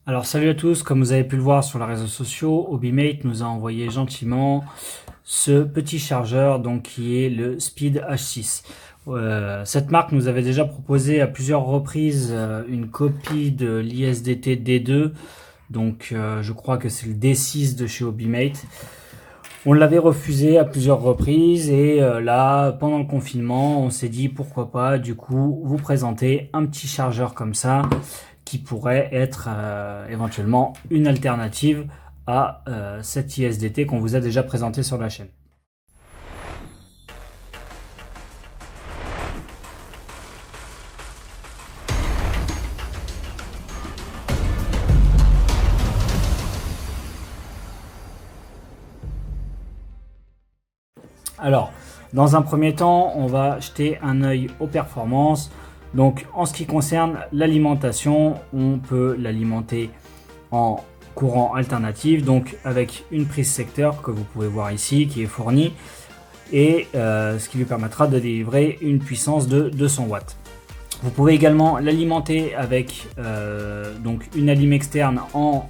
Alors salut à tous, comme vous avez pu le voir sur les réseaux sociaux, Hobimate nous a envoyé gentiment ce petit chargeur donc qui est le Speed H6. Cette marque nous avait déjà proposé à plusieurs reprises une copie de l'ISDT D2, donc je crois que c'est le D6 de chez Hobimate. On l'avait refusé à plusieurs reprises et là, pendant le confinement, on s'est dit pourquoi pas du coup vous présenter un petit chargeur comme ça qui pourrait être éventuellement une alternative à cet ISDT qu'on vous a déjà présenté sur la chaîne. Alors, dans un premier temps, on va jeter un œil aux performances. Donc, en ce qui concerne l'alimentation, on peut l'alimenter en courant alternatif, donc avec une prise secteur que vous pouvez voir ici qui est fournie et ce qui lui permettra de délivrer une puissance de 200 watts. Vous pouvez également l'alimenter avec donc une alim externe en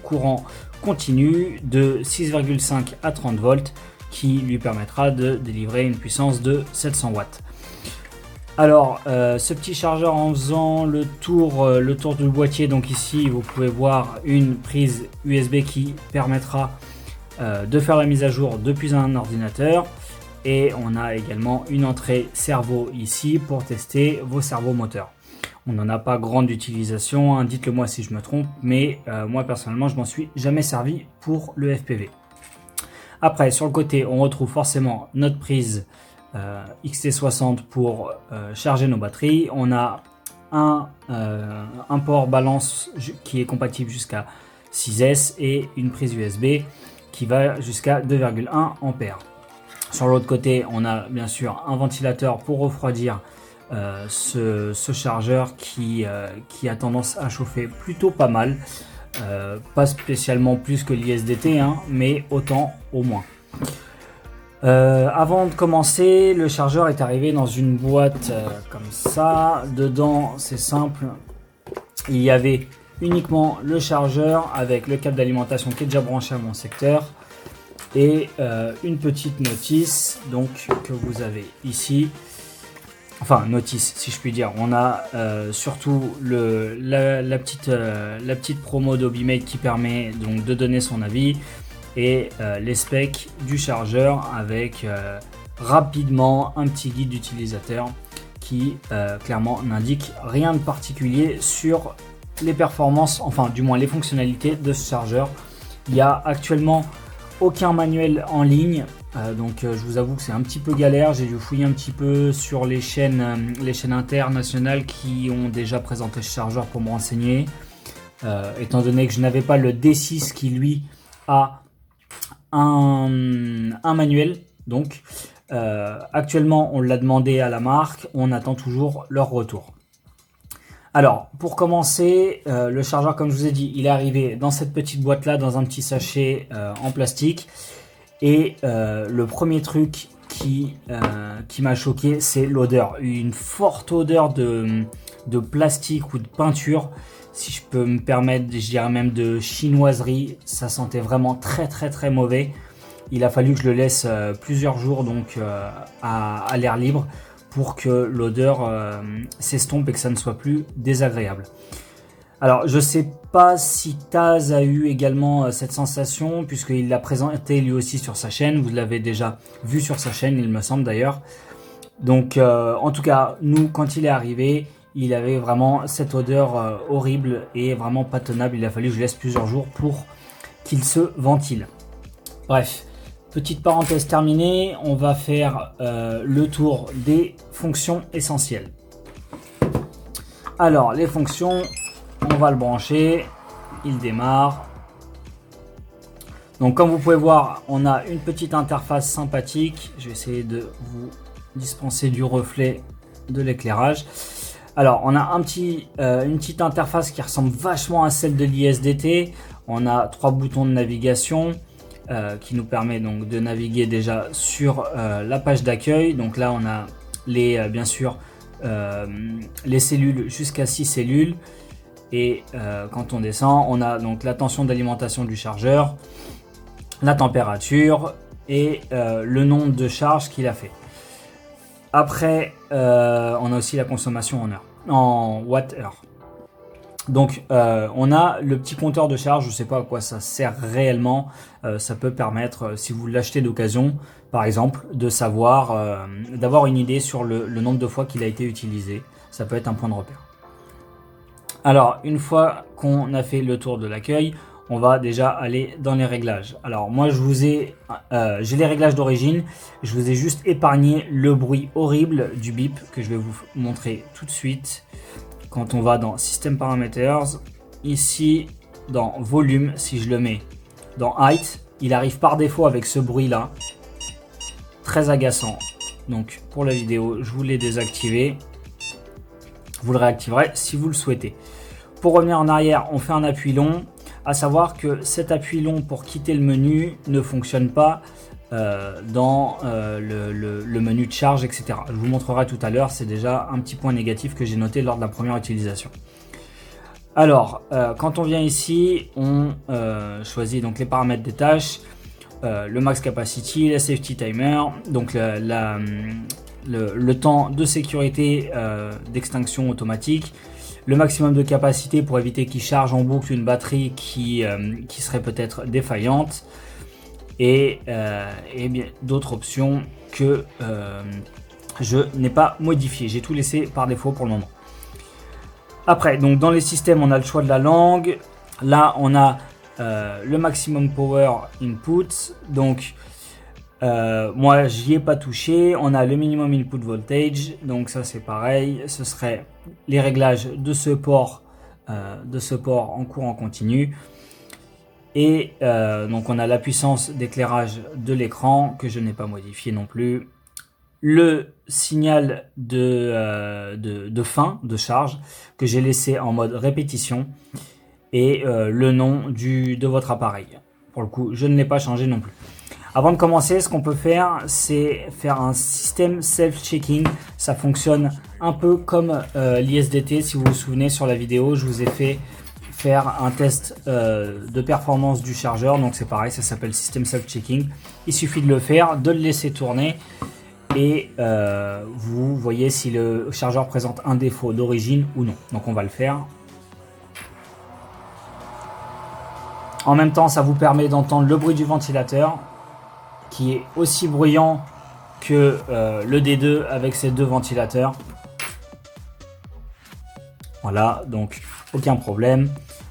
courant continu de 6,5 à 30 volts qui lui permettra de délivrer une puissance de 700 watts. Alors, ce petit chargeur, en faisant le tour du boîtier, donc ici vous pouvez voir une prise USB qui permettra de faire la mise à jour depuis un ordinateur, et on a également une entrée cerveau ici pour tester vos servos moteurs. On n'en a pas grande utilisation, hein, dites-le moi si je me trompe, mais moi personnellement je m'en suis jamais servi pour le FPV. Après, sur le côté, on retrouve forcément notre prise XT60 pour charger nos batteries. On a un port balance qui est compatible jusqu'à 6S et une prise USB qui va jusqu'à 2,1 ampères. Sur l'autre côté, on a bien sûr un ventilateur pour refroidir ce chargeur qui a tendance à chauffer plutôt pas mal. Pas spécialement plus que l'ISDT, hein, mais autant au moins. Avant de commencer, le chargeur est arrivé dans une boîte comme ça. Dedans, c'est simple, il y avait uniquement le chargeur avec le câble d'alimentation qui est déjà branché à mon secteur et une petite notice donc que vous avez ici. Enfin, notice si je puis dire. On a surtout la petite promo d'Hobimate qui permet donc de donner son avis et les specs du chargeur avec rapidement un petit guide d'utilisateur qui clairement n'indique rien de particulier sur les performances, enfin du moins les fonctionnalités de ce chargeur. Il n'y a actuellement aucun manuel en ligne. Donc je vous avoue que c'est un petit peu galère, j'ai dû fouiller un petit peu sur les chaînes internationales qui ont déjà présenté ce chargeur pour me renseigner, étant donné que je n'avais pas le D6 qui lui a un manuel. Donc actuellement on l'a demandé à la marque, on attend toujours leur retour. Alors pour commencer, le chargeur, comme je vous ai dit, il est arrivé dans cette petite boîte là, dans un petit sachet en plastique. Et le premier truc qui m'a choqué, c'est l'odeur. Une forte odeur de plastique ou de peinture, si je peux me permettre, je dirais même de chinoiserie. Ça sentait vraiment très mauvais. Il a fallu que je le laisse plusieurs jours donc à l'air libre pour que l'odeur s'estompe et que ça ne soit plus désagréable. Alors, je sais pas si Taz a eu également cette sensation, puisqu'il l'a présenté lui aussi sur sa chaîne. Vous l'avez déjà vu sur sa chaîne, il me semble d'ailleurs. Donc, en tout cas, nous, quand il est arrivé, il avait vraiment cette odeur horrible et vraiment pas tenable. Il a fallu que je laisse plusieurs jours pour qu'il se ventile. Bref, petite parenthèse terminée, on va faire le tour des fonctions essentielles. Alors, les fonctions... On va le brancher, il démarre. Donc comme vous pouvez voir, on a une petite interface sympathique. Je vais essayer de vous dispenser du reflet de l'éclairage. Alors on a une petite interface qui ressemble vachement à celle de l'ISDT. On a 3 boutons de navigation qui nous permet donc de naviguer déjà sur la page d'accueil. Donc là on a bien sûr les cellules jusqu'à 6 cellules. Et quand on descend, on a donc la tension d'alimentation du chargeur, la température et le nombre de charges qu'il a fait. Après, on a aussi la consommation en heure, en watts-heure. Donc, on a le petit compteur de charge. Je ne sais pas à quoi ça sert réellement. Ça peut permettre, si vous l'achetez d'occasion, par exemple, de savoir, d'avoir une idée sur le nombre de fois qu'il a été utilisé. Ça peut être un point de repère. Alors, une fois qu'on a fait le tour de l'accueil, on va déjà aller dans les réglages. Alors, moi, j'ai les réglages d'origine. Je vous ai juste épargné le bruit horrible du bip que je vais vous montrer tout de suite. Quand on va dans System Parameters, ici, dans Volume, si je le mets dans Height, il arrive par défaut avec ce bruit-là. Très agaçant. Donc, pour la vidéo, je vous l'ai désactivé. Vous le réactiverez si vous le souhaitez. Pour revenir en arrière, on fait un appui long. À savoir que cet appui long pour quitter le menu ne fonctionne pas dans le menu de charge, etc. Je vous montrerai tout à l'heure. C'est déjà un petit point négatif que j'ai noté lors de la première utilisation. Alors, quand on vient ici, on choisit donc les paramètres des tâches, le max capacity, la safety timer, donc le temps de sécurité d'extinction automatique, le maximum de capacité pour éviter qu'il charge en boucle une batterie qui serait peut-être défaillante, et bien d'autres options que je n'ai pas modifiées. J'ai tout laissé par défaut pour le moment. Après, donc dans les systèmes, on a le choix de la langue. Là, on a le maximum power input. Donc, moi, j'y ai pas touché. On a le minimum input voltage. Donc ça, c'est pareil. Ce serait les réglages de ce port en courant continu. Et donc, on a la puissance d'éclairage de l'écran que je n'ai pas modifié non plus. Le signal de fin de charge que j'ai laissé en mode répétition et le nom de votre appareil. Pour le coup, je ne l'ai pas changé non plus. Avant de commencer, ce qu'on peut faire, c'est faire un système self-checking. Ça fonctionne un peu comme l'ISDT. Si vous vous souvenez, sur la vidéo, je vous ai fait faire un test de performance du chargeur. Donc c'est pareil, ça s'appelle système self-checking. Il suffit de le faire, de le laisser tourner. Et vous voyez si le chargeur présente un défaut d'origine ou non. Donc on va le faire. En même temps, ça vous permet d'entendre le bruit du ventilateur, qui est aussi bruyant que le D2 avec ses deux ventilateurs. Voilà, donc aucun problème.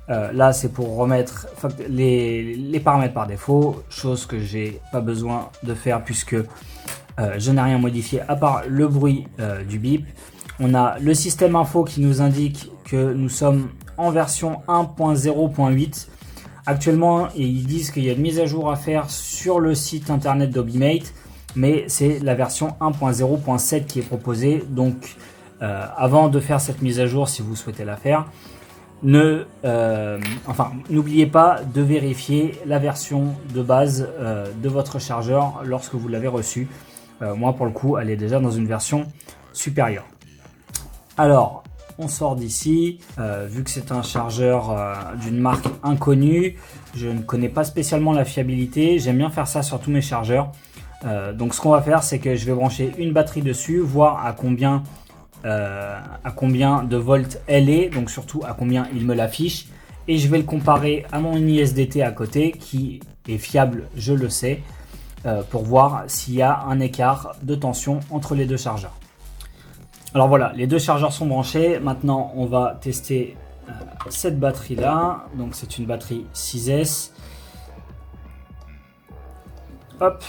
Là, c'est pour remettre les paramètres par défaut, chose que j'ai pas besoin de faire puisque je n'ai rien modifié à part le bruit du bip. On a le système info qui nous indique que nous sommes en version 1.0.8. Actuellement, ils disent qu'il y a une mise à jour à faire sur le site internet d'Obimate, mais c'est la version 1.0.7 qui est proposée. Donc, avant de faire cette mise à jour, si vous souhaitez la faire, n'oubliez pas de vérifier la version de base de votre chargeur lorsque vous l'avez reçu. Moi, pour le coup, elle est déjà dans une version supérieure. Alors, on sort d'ici. Vu que c'est un chargeur d'une marque inconnue, je ne connais pas spécialement la fiabilité. J'aime bien faire ça sur tous mes chargeurs. Donc, ce qu'on va faire, c'est que je vais brancher une batterie dessus, voir à combien de volts elle est, donc surtout à combien il me l'affiche. Et je vais le comparer à mon ISDT à côté, qui est fiable, je le sais. Pour voir s'il y a un écart de tension entre les deux chargeurs. Alors voilà, les deux chargeurs sont branchés. Maintenant, on va tester cette batterie là. Donc c'est une batterie 6S. Hop.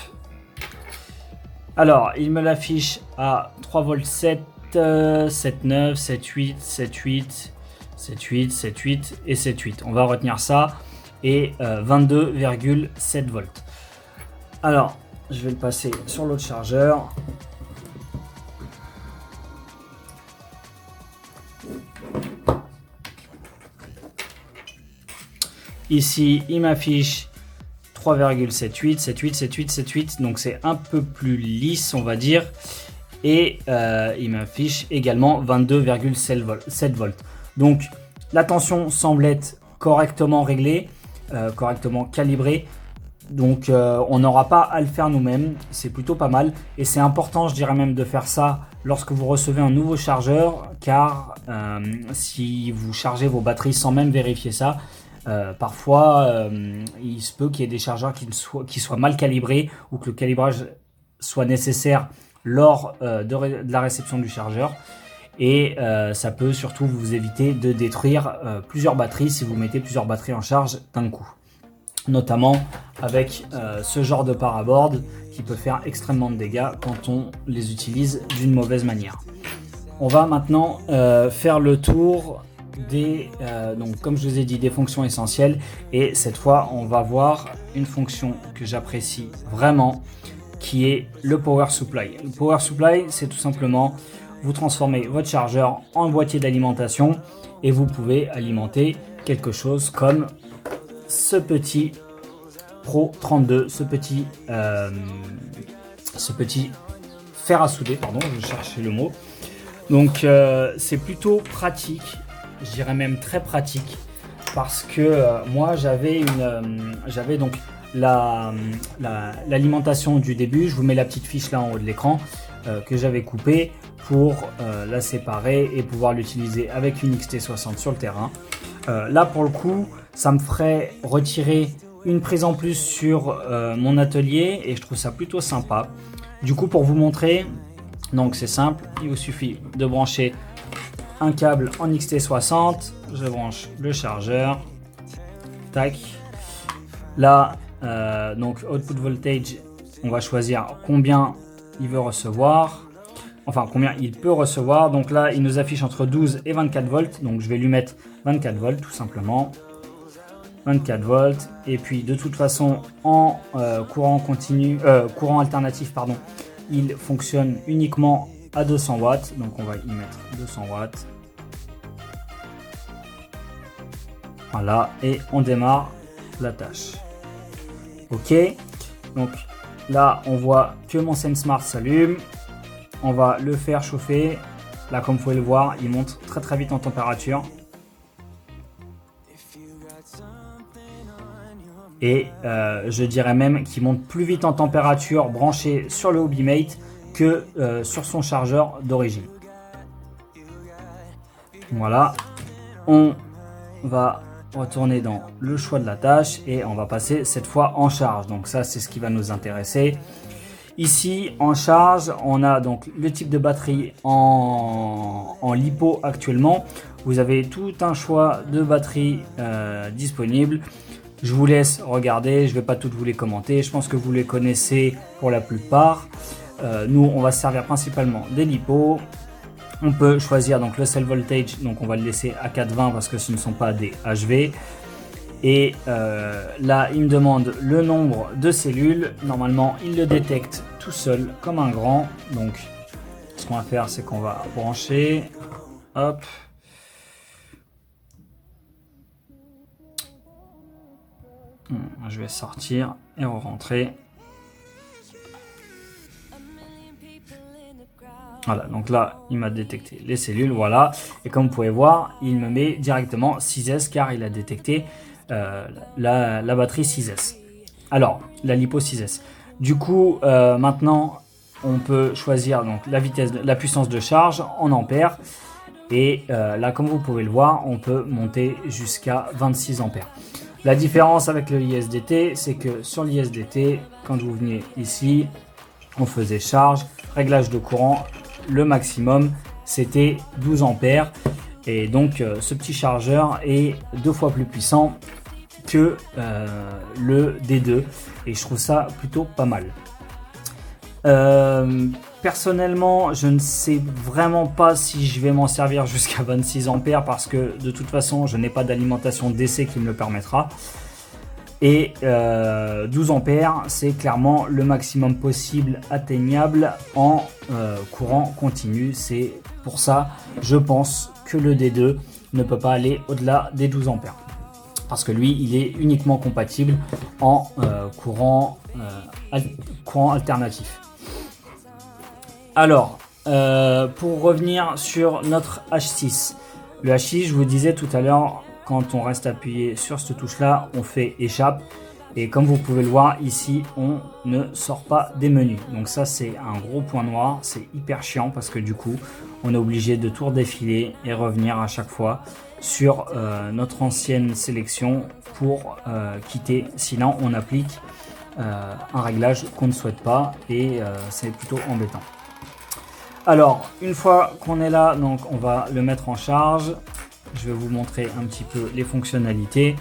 Alors, il me l'affiche à 3 volts 7, 7,9, 7,8, 7,8, 7,8, 7,8 et 7,8. On va retenir ça. Et 22,7 volts. Alors, je vais le passer sur l'autre chargeur. Ici, il m'affiche 3,78, 78, 78, 78. Donc, c'est un peu plus lisse, on va dire. Et il m'affiche également 22,7 volts. Donc, La tension semble être correctement réglée, correctement calibrée. Donc on n'aura pas à le faire nous-mêmes, c'est plutôt pas mal. Et c'est important, je dirais même, de faire ça lorsque vous recevez un nouveau chargeur, car si vous chargez vos batteries sans même vérifier ça, parfois il se peut qu'il y ait des chargeurs qui soient mal calibrés, ou que le calibrage soit nécessaire lors de la réception du chargeur. Et ça peut surtout vous éviter de détruire plusieurs batteries si vous mettez plusieurs batteries en charge d'un coup. Notamment avec ce genre de paraboard qui peut faire extrêmement de dégâts quand on les utilise d'une mauvaise manière. On va maintenant faire le tour des, donc comme je vous ai dit, des fonctions essentielles, et cette fois on va voir une fonction que j'apprécie vraiment, qui est le power supply. Le power supply, c'est tout simplement vous transformez votre chargeur en boîtier d'alimentation et vous pouvez alimenter quelque chose comme ce petit Pro 32, ce petit fer à souder, pardon, je cherchais le mot. Donc c'est plutôt pratique, je dirais même très pratique, parce que moi j'avais donc l'alimentation du début. Je vous mets la petite fiche là en haut de l'écran que j'avais coupée pour la séparer et pouvoir l'utiliser avec une XT60 sur le terrain. Là pour le coup, ça me ferait retirer une prise en plus sur mon atelier et je trouve ça plutôt sympa. Du coup, pour vous montrer, donc c'est simple, il vous suffit de brancher un câble en XT60. Je branche le chargeur, tac. Là, donc output voltage, on va choisir combien il veut recevoir, enfin combien il peut recevoir. Donc là, il nous affiche entre 12 et 24 volts, donc je vais lui mettre 24 volts tout simplement. 24 volts, et puis de toute façon en courant alternatif, pardon, il fonctionne uniquement à 200 watts, donc on va y mettre 200 watts. Voilà, et on démarre la tâche. Ok, donc là on voit que mon SenseSmart s'allume. On va le faire chauffer. Là, comme vous pouvez le voir, il monte très très vite en température. Et je dirais même qu'il monte plus vite en température branché sur le Hobimate que sur son chargeur d'origine. Voilà, on va retourner dans le choix de la tâche et on va passer cette fois en charge. Donc ça, c'est ce qui va nous intéresser. Ici en charge, on a donc le type de batterie en LiPo actuellement. Vous avez tout un choix de batteries disponibles. Je vous laisse regarder, je ne vais pas toutes vous les commenter, je pense que vous les connaissez pour la plupart. Nous, on va se servir principalement des LiPo. On peut choisir donc le cell voltage, donc on va le laisser à 420 parce que ce ne sont pas des HV. Et là, il me demande le nombre de cellules. Normalement, il le détecte tout seul comme un grand. Donc, ce qu'on va faire, c'est qu'on va brancher. Hop. Je vais sortir et re-rentrer. Voilà, donc là, il m'a détecté les cellules, voilà. Et comme vous pouvez voir, il me met directement 6S car il a détecté la batterie 6S. Alors, la LiPo 6S. Du coup, maintenant, on peut choisir donc la vitesse, la puissance de charge en ampères. Et là, comme vous pouvez le voir, on peut monter jusqu'à 26 ampères. La différence avec le ISDT, c'est que sur l'ISDT, quand vous veniez ici, on faisait charge, réglage de courant, le maximum, c'était 12 ampères. Et donc, ce petit chargeur est 2 fois plus puissant que le D2. Et je trouve ça plutôt pas mal. Personnellement, je ne sais vraiment pas si je vais m'en servir jusqu'à 26 ampères parce que de toute façon, je n'ai pas d'alimentation DC qui me le permettra. Et 12 ampères, c'est clairement le maximum possible atteignable en courant continu. C'est pour ça, je pense que le D2 ne peut pas aller au-delà des 12 ampères. Parce que lui, il est uniquement compatible en courant alternatif. Alors, pour revenir sur notre H6, Le hachis, je vous disais tout à l'heure, quand on reste appuyé sur cette touche-là, on fait échappe. Et comme vous pouvez le voir ici, on ne sort pas des menus. Donc ça, c'est un gros point noir. C'est hyper chiant parce que du coup, on est obligé de tout redéfiler et revenir à chaque fois sur notre ancienne sélection pour quitter. Sinon, on applique un réglage qu'on ne souhaite pas et c'est plutôt embêtant. Alors, une fois qu'on est là, donc on va le mettre en charge. Je vais vous montrer un petit peu les fonctionnalités.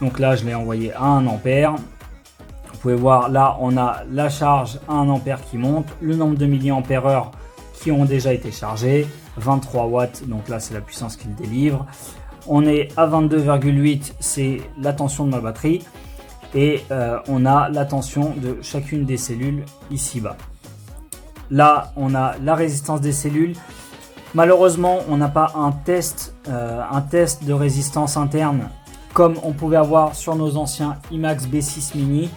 Donc là, je l'ai envoyé à 1 ampère. Vous pouvez voir, là, on a la charge à 1 ampère qui monte, le nombre de milliampères-heure qui ont déjà été chargés, 23 watts, donc là, c'est la puissance qu'il délivre. On est à 22,8, c'est la tension de ma batterie. Et on a la tension de chacune des cellules ici-bas. Là, on a la résistance des cellules. Malheureusement, on n'a pas un test de résistance interne comme on pouvait avoir sur nos anciens IMAX B6 Mini.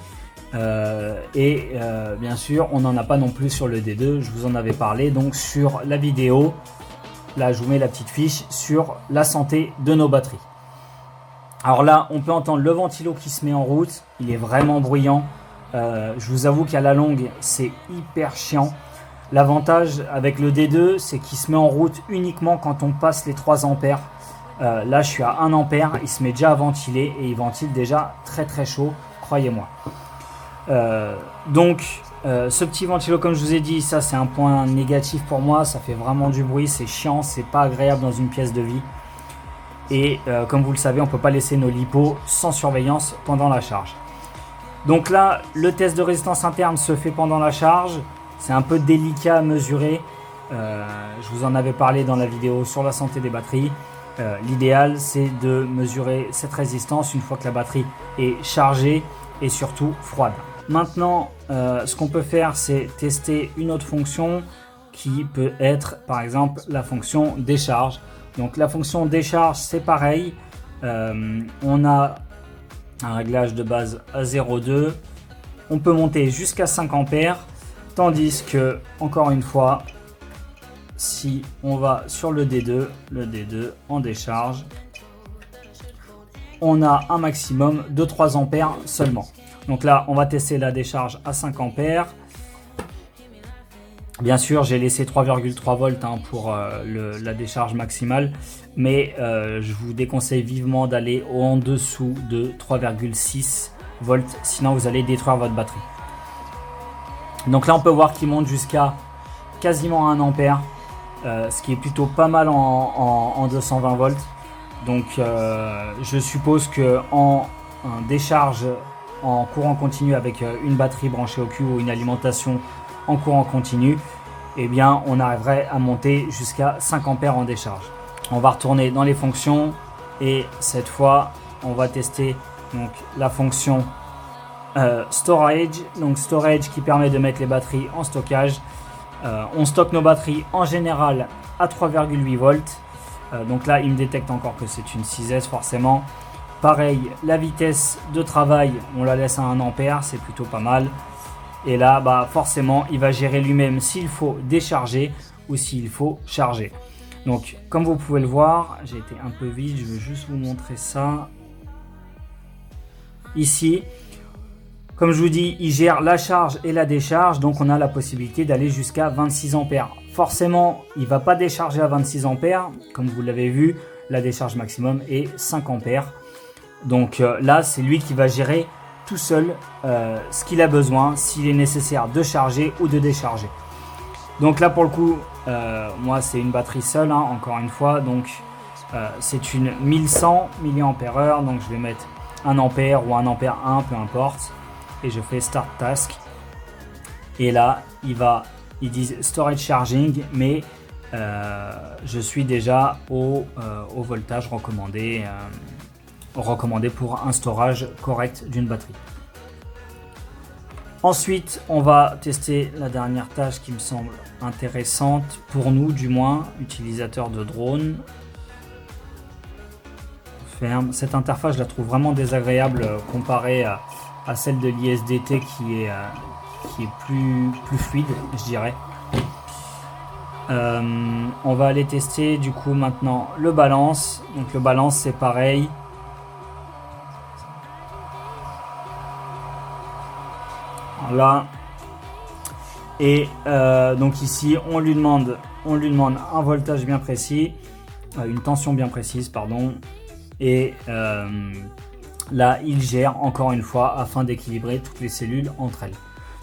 Bien sûr, on n'en a pas non plus sur le D2. Je vous en avais parlé donc sur la vidéo. Là, je vous mets la petite fiche sur la santé de nos batteries. Alors là, on peut entendre le ventilo qui se met en route. Il est vraiment bruyant. Je vous avoue qu'à la longue, c'est hyper chiant. L'avantage avec le D2, c'est qu'il se met en route uniquement quand on passe les 3 ampères. Là, je suis à 1 ampère. Il se met déjà à ventiler et il ventile déjà très très chaud, croyez-moi. Ce petit ventilo, comme je vous ai dit, ça c'est un point négatif pour moi. Ça fait vraiment du bruit, c'est chiant, c'est pas agréable dans une pièce de vie. Et comme vous le savez, on ne peut pas laisser nos lipos sans surveillance pendant la charge. Donc là, le test de résistance interne se fait pendant la charge. C'est un peu délicat à mesurer. Je vous en avais parlé dans la vidéo sur la santé des batteries. L'idéal, c'est de mesurer cette résistance une fois que la batterie est chargée et surtout froide. Maintenant, ce qu'on peut faire, c'est tester une autre fonction qui peut être, par exemple, la fonction décharge. Donc la fonction décharge, c'est pareil. On a un réglage de base à 0,2. On peut monter jusqu'à 5 ampères. Tandis que, encore une fois, si on va sur le D2 en décharge, on a un maximum de 3 ampères seulement. Donc là, on va tester la décharge à 5 ampères. Bien sûr, j'ai laissé 3,3 volts pour la décharge maximale, mais je vous déconseille vivement d'aller en dessous de 3,6 volts, sinon vous allez détruire votre batterie. Donc là, on peut voir qu'il monte jusqu'à quasiment 1 ampère, ce qui est plutôt pas mal en 220 volts. Donc je suppose que en décharge en courant continu avec une batterie branchée au cul ou une alimentation en courant continu, eh bien on arriverait à monter jusqu'à 5 ampères en décharge. On va retourner dans les fonctions et cette fois on va tester donc la fonction storage. Donc storage qui permet de mettre les batteries en stockage. On stocke nos batteries en général à 3,8 volts. Donc là il me détecte encore que c'est une 6S forcément. Pareil, la vitesse de travail on la laisse à 1 ampère, c'est plutôt pas mal. Et là, forcément, il va gérer lui-même s'il faut décharger ou s'il faut charger. Donc, comme vous pouvez le voir, j'ai été un peu vite, je vais juste vous montrer ça. Ici, comme je vous dis, il gère la charge et la décharge, donc on a la possibilité d'aller jusqu'à 26 ampères. Forcément, il ne va pas décharger à 26 ampères, comme vous l'avez vu, la décharge maximum est 5 ampères. Donc là, c'est lui qui va gérer tout seul ce qu'il a besoin, s'il est nécessaire de charger ou de décharger. Donc là pour le coup, moi c'est une batterie seule, encore une fois, donc c'est une 1100 mAh, donc je vais mettre 1 ampère ou 1 ampère 1, peu importe, et je fais Start Task. Et là, ils disent Storage Charging, mais je suis déjà au voltage recommandé pour un storage correct d'une batterie. Ensuite, on va tester la dernière tâche qui me semble intéressante pour nous, du moins, utilisateurs de drone. Ferme. Cette interface, je la trouve vraiment désagréable comparée à celle de l'ISDT qui est plus fluide, je dirais. On va aller tester du coup maintenant le balance. Donc le balance c'est pareil. Voilà. Et donc ici on lui demande un voltage bien précis, une tension bien précise pardon. Et là il gère encore une fois afin d'équilibrer toutes les cellules entre elles.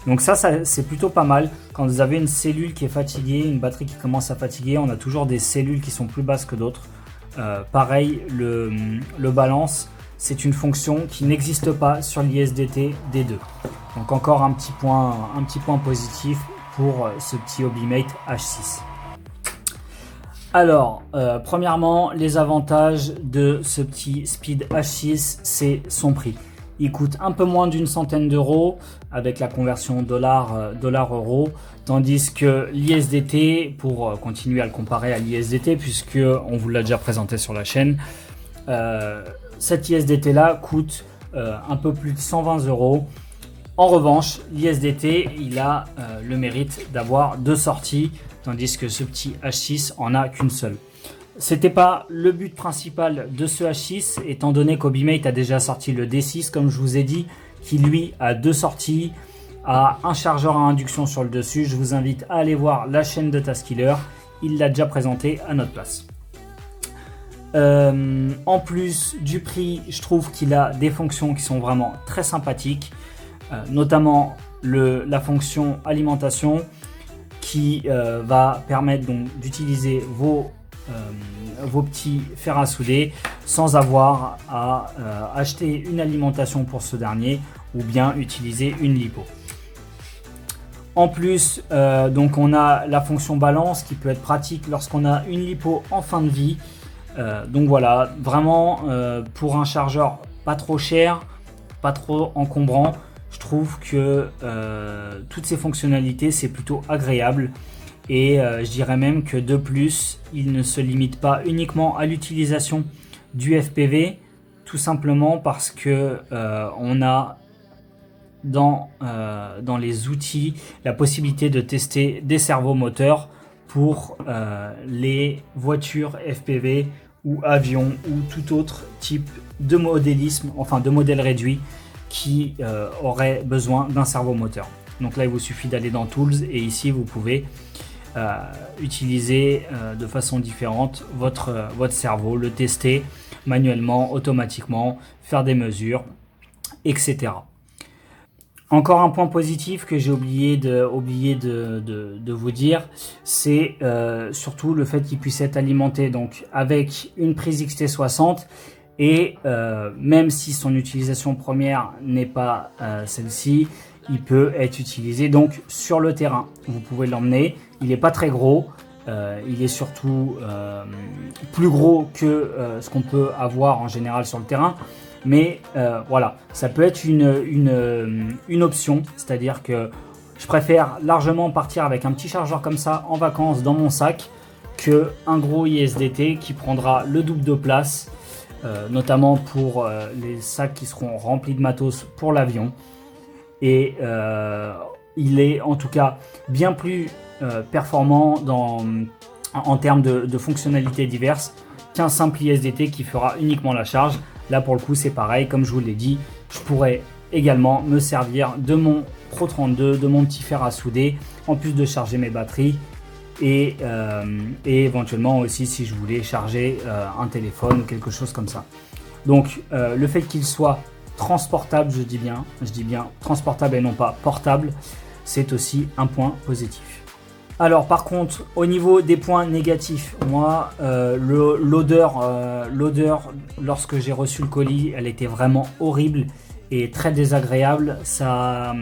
Donc ça c'est plutôt pas mal. Quand vous avez une cellule qui est fatiguée, une batterie qui commence à fatiguer, on a toujours des cellules qui sont plus basses que d'autres. Pareil, le balance, c'est une fonction qui n'existe pas sur l'ISDT D2. Donc encore un petit point positif pour ce petit Hobimate H6. Alors, premièrement, les avantages de ce petit Speed H6, c'est son prix. Il coûte un peu moins d'une centaine d'euros avec la conversion dollar-euro, tandis que l'ISDT, pour continuer à le comparer à l'ISDT, puisque on vous l'a déjà présenté sur la chaîne, cet ISDT là coûte un peu plus de 120 euros. En revanche, l'ISDT, il a le mérite d'avoir 2 sorties, tandis que ce petit H6 en a qu'une seule. C'était pas le but principal de ce H6, étant donné qu'Hobimate a déjà sorti le D6, comme je vous ai dit, qui lui a 2 sorties, a un chargeur à induction sur le dessus. Je vous invite à aller voir la chaîne de Taskiller, il l'a déjà présenté à notre place. En plus du prix, je trouve qu'il a des fonctions qui sont vraiment très sympathiques, notamment la fonction alimentation qui va permettre donc d'utiliser vos petits fers à souder sans avoir à acheter une alimentation pour ce dernier ou bien utiliser une lipo. En plus, donc on a la fonction balance qui peut être pratique lorsqu'on a une lipo en fin de vie. Donc voilà, vraiment pour un chargeur pas trop cher, pas trop encombrant, je trouve que toutes ces fonctionnalités c'est plutôt agréable. Et je dirais même que de plus, il ne se limite pas uniquement à l'utilisation du FPV, tout simplement parce que on a dans les outils la possibilité de tester des servomoteurs pour les voitures FPV ou avions ou tout autre type de modélisme, enfin de modèle réduit qui aurait besoin d'un servomoteur. Donc là, il vous suffit d'aller dans Tools et ici, vous pouvez utiliser de façon différente votre cerveau, le tester manuellement, automatiquement, faire des mesures, etc. Encore un point positif que j'ai oublié de vous dire, c'est surtout le fait qu'il puisse être alimenté donc avec une prise XT60 et même si son utilisation première n'est pas celle-ci, il peut être utilisé donc sur le terrain. Vous pouvez l'emmener, il n'est pas très gros, il est surtout plus gros que ce qu'on peut avoir en général sur le terrain. Mais voilà, ça peut être une option, c'est-à-dire que je préfère largement partir avec un petit chargeur comme ça en vacances dans mon sac que un gros ISDT qui prendra le double de place, notamment pour les sacs qui seront remplis de matos pour l'avion. Et il est en tout cas bien plus performant en termes de fonctionnalités diverses qu'un simple ISDT qui fera uniquement la charge. Là pour le coup c'est pareil, comme je vous l'ai dit, je pourrais également me servir de mon Pro 32, de mon petit fer à souder, en plus de charger mes batteries et éventuellement aussi si je voulais charger un téléphone ou quelque chose comme ça. Donc le fait qu'il soit transportable, je dis bien transportable et non pas portable, c'est aussi un point positif. Alors par contre, au niveau des points négatifs, moi, l'odeur, lorsque j'ai reçu le colis, elle était vraiment horrible et très désagréable. Ça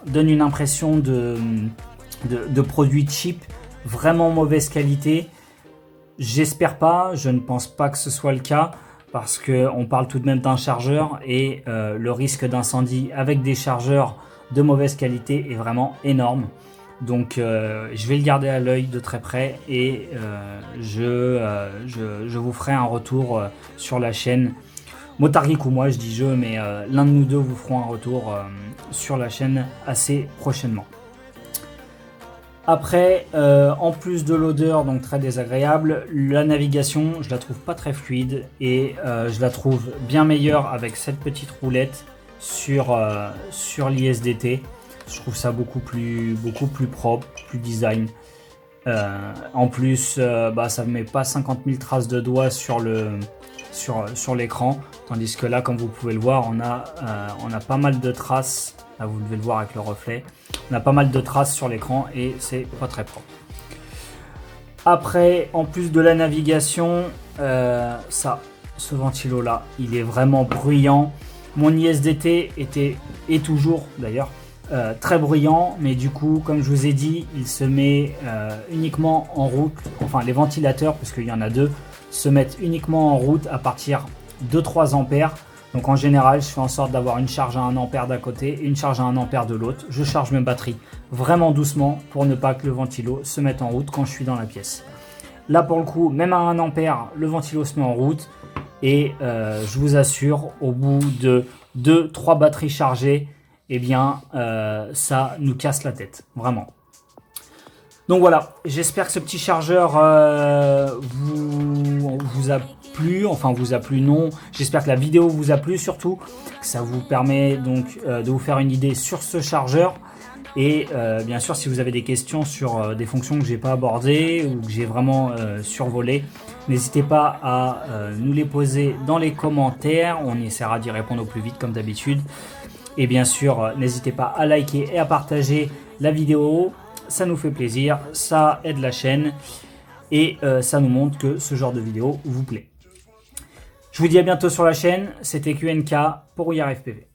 donne une impression de produit cheap, vraiment mauvaise qualité. J'espère pas, je ne pense pas que ce soit le cas, parce qu'on parle tout de même d'un chargeur et le risque d'incendie avec des chargeurs de mauvaise qualité est vraiment énorme. Donc je vais le garder à l'œil de très près et je vous ferai un retour sur la chaîne. Motargeek ou moi, je dis je, mais l'un de nous deux vous ferons un retour sur la chaîne assez prochainement. Après, en plus de l'odeur, donc très désagréable, la navigation, je la trouve pas très fluide et je la trouve bien meilleure avec cette petite roulette sur l'ISDT. Je trouve ça beaucoup plus propre, plus design. En plus, ça ne met pas 50 000 traces de doigts sur l'écran, tandis que là, comme vous pouvez le voir, on a pas mal de traces. Là, vous devez le voir avec le reflet. On a pas mal de traces sur l'écran et c'est pas très propre. Après, en plus de la navigation, ce ventilo là, il est vraiment bruyant. Mon ISDT est toujours d'ailleurs très bruyant, mais du coup, comme je vous ai dit, il se met uniquement en route. Enfin, les ventilateurs, parce qu'il y en a deux, se mettent uniquement en route à partir de 3 ampères. Donc en général, je fais en sorte d'avoir une charge à 1 ampère d'un côté et une charge à 1 ampère de l'autre. Je charge mes batteries vraiment doucement pour ne pas que le ventilo se mette en route quand je suis dans la pièce. Là pour le coup, même à 1 ampère, le ventilo se met en route et je vous assure, au bout de 2-3 batteries chargées, eh bien ça nous casse la tête, vraiment. Donc voilà, j'espère que ce petit chargeur vous a plu, enfin vous a plu non, j'espère que la vidéo vous a plu surtout, que ça vous permet donc de vous faire une idée sur ce chargeur et bien sûr si vous avez des questions sur des fonctions que j'ai pas abordées ou que j'ai vraiment survolées, n'hésitez pas à nous les poser dans les commentaires, on essaiera d'y répondre au plus vite comme d'habitude et bien sûr n'hésitez pas à liker et à partager la vidéo. Ça nous fait plaisir, ça aide la chaîne et ça nous montre que ce genre de vidéo vous plaît. Je vous dis à bientôt sur la chaîne, c'était QNK pour Rouillard FPV.